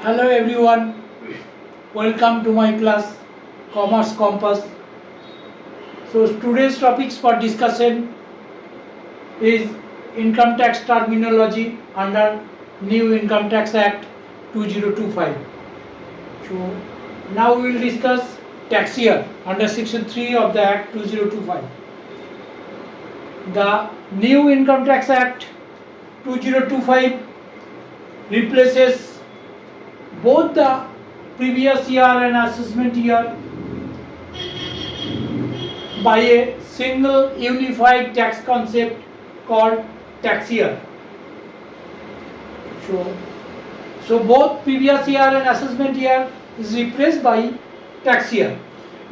Hello everyone, welcome to my class Commerce Compass. So today's topics for discussion is income tax terminology under New Income Tax Act 2025. So now we will discuss tax year under section 3 of the Act 2025. The New Income Tax Act 2025 replaces both the previous year and assessment year by a single unified tax concept called tax year. So both previous year and assessment year is replaced by tax year.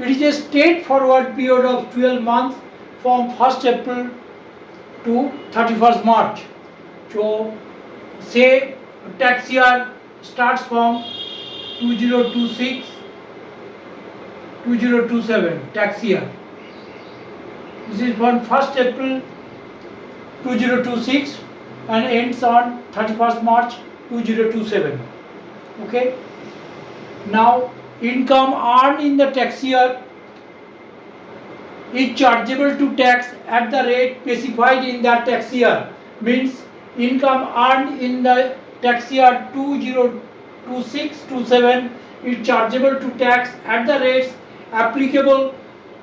It is a straightforward period of 12 months from 1st April to 31st March. So say tax year starts from 2026 2027 tax year. This is from 1st April 2026 and ends on 31st March 2027. Okay. Now income earned in the tax year is chargeable to tax at the rate specified in that tax year. Means income earned in the tax year 2026-27 is chargeable to tax at the rates applicable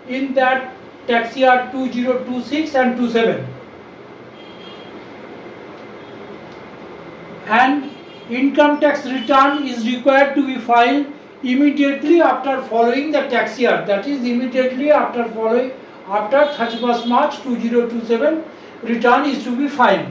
in that tax year 2026 and 27. And income tax return is required to be filed immediately after following the tax year, that is immediately after 31st March 2027 return is to be filed.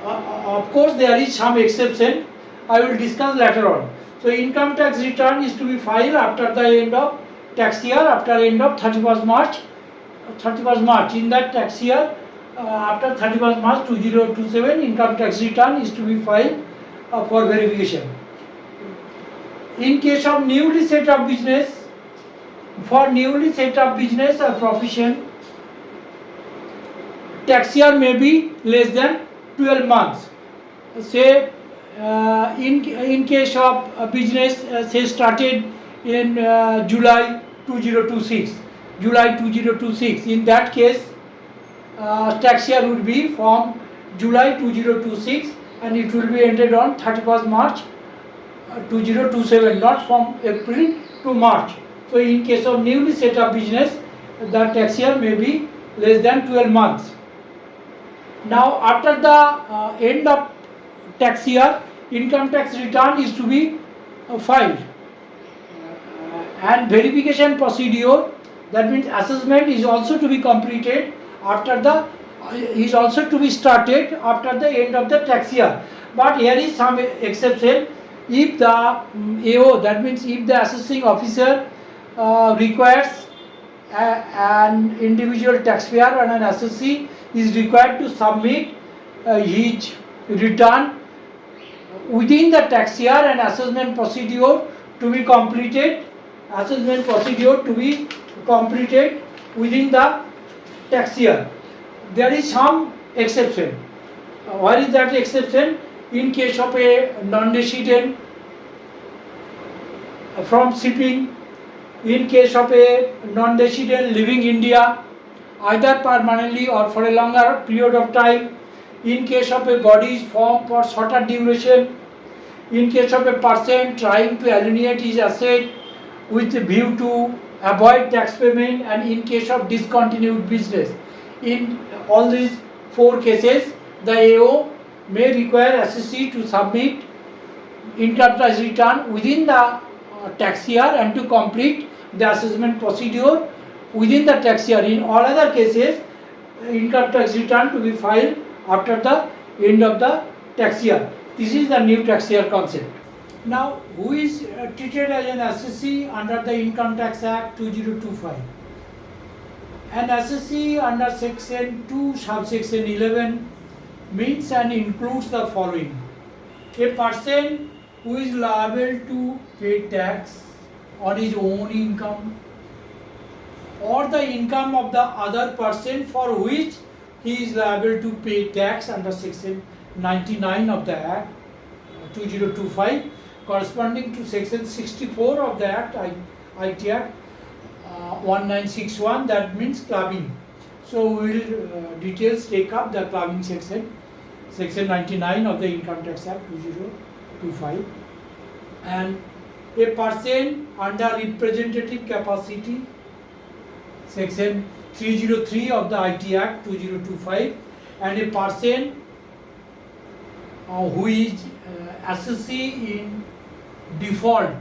Of course there is some exception, I will discuss later on. So income tax return is to be filed after the end of tax year, after end of 31st March in that tax year. After 31st March 2027 income tax return is to be filed for verification. In case of newly set up business, for newly set up business or profession, tax year may be less than 12 months. Say in case of a business say started in July 2026, in that case tax year would be from July 2026 and it will be ended on 31st March 2027, not from April to March. So in case of newly set up business, the tax year may be less than 12 months. Now after the end of tax year, income tax return is to be filed and verification procedure, that means assessment is also to be completed after the is also to be started after the end of the tax year. But here is some exception. If the AO, that means if the assessing officer requires an individual taxpayer and an assessee is required to submit his return within the tax year and assessment procedure to be completed, within the tax year. There is some exception. What is that exception? In case of a non-resident from shipping, in case of a non-resident living India either permanently or for a longer period of time, in case of a body is formed for shorter duration, in case of a person trying to alienate his asset with a view to avoid tax payment, and in case of discontinued business. In all these 4 cases, the AO may require assessee to submit income tax return within the tax year and to complete the assessment procedure within the tax year. In all other cases, income tax return to be filed after the end of the tax year. This is the new tax year concept. Now, who is treated as an assessee under the Income Tax Act 2025? An assessee under section 2 subsection 11 means and includes the following: a person who is liable to pay tax on his own income or the income of the other person for which he is liable to pay tax under section 99 of the Act 2025 corresponding to section 64 of the Act, IT Act 1961, that means clubbing. So we will details take up the clubbing section 99 of the Income Tax Act 2025. And a person under representative capacity, section 303 of the IT Act 2025, and a person who is assessee in default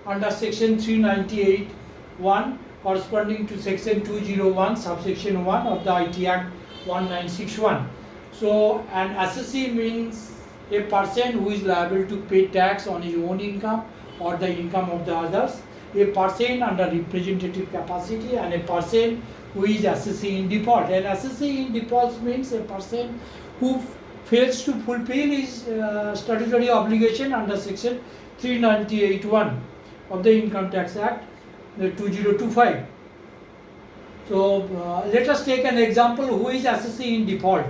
under section 398(1) corresponding to section 201 subsection 1 of the IT Act 1961. So an assessee means a person who is liable to pay tax on his own income or the income of the others, a person under representative capacity, and a person who is assessee in default. An assessee in default means a person who fails to fulfill his statutory obligation under section 398(1) of the Income Tax Act 2025. So let us take an example. Who is assessee in default?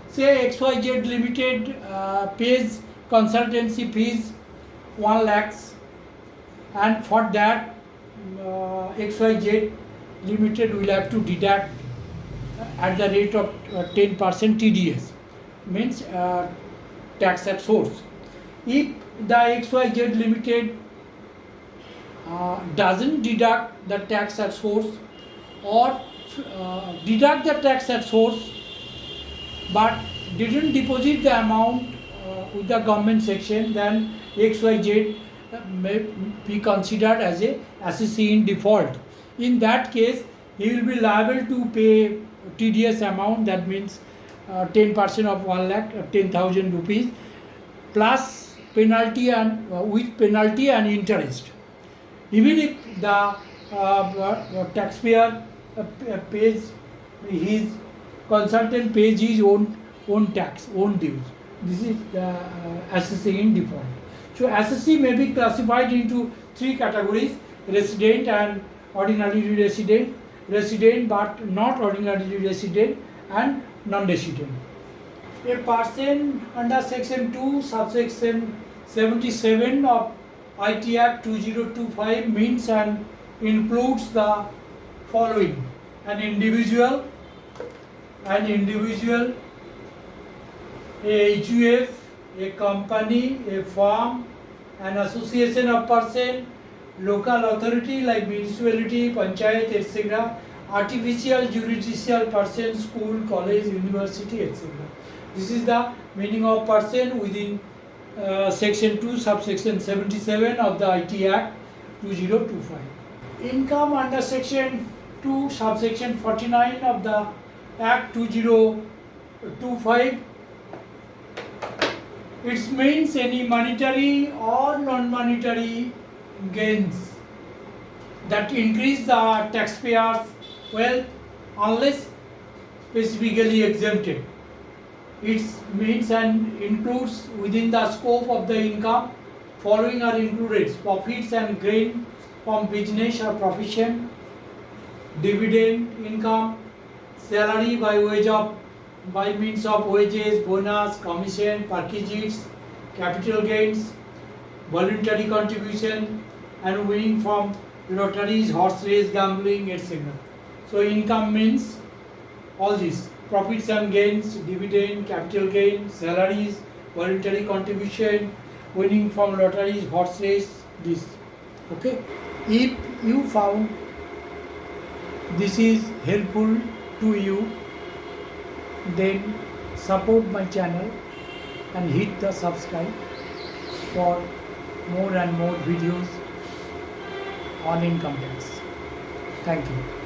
Say XYZ Limited pays consultancy fees 1 lakhs, and for that XYZ Limited will have to deduct at the rate of 10% TDS, means tax at source. If the XYZ Limited doesn't deduct the tax at source, or deduct the tax at source but didn't deposit the amount with the government section, then XYZ may be considered as a assessee in default. In that case, he will be liable to pay TDS amount, that means 10% of 1 lakh, 10,000 rupees, plus penalty and with penalty and interest. Even if the taxpayer pays, his consultant pays his own tax, own dues. This is the assessee in default. So assessee may be classified into 3 categories: resident and ordinarily resident, resident but not ordinarily resident, and non-resident. A person under section 2 subsection 77 of IT Act 2025 means and includes the following: an individual, a HUF, a company, a firm, an association of person, local authority like municipality, panchayat, etc., artificial judicial person, school, college, university, etc. This is the meaning of person within section 2 subsection 77 of the IT Act 2025. Income under section 2 subsection 49 of the Act 2025, it means any monetary or non-monetary gains that increase the taxpayer's wealth unless specifically exempted. It means and includes within the scope of the income following are included: profits and gain from business or profession, dividend income, salary by means of wages, bonus, commission, perquisites, capital gains, voluntary contribution, and winning from lotteries, horse race, gambling, etc. So income means all this: profits and gains, dividend, capital gain, salaries, voluntary contribution, winning from lotteries, horse race, this. Okay. If you found this is helpful to you, then support my channel and hit the subscribe for more and more videos on income tax. Thank you.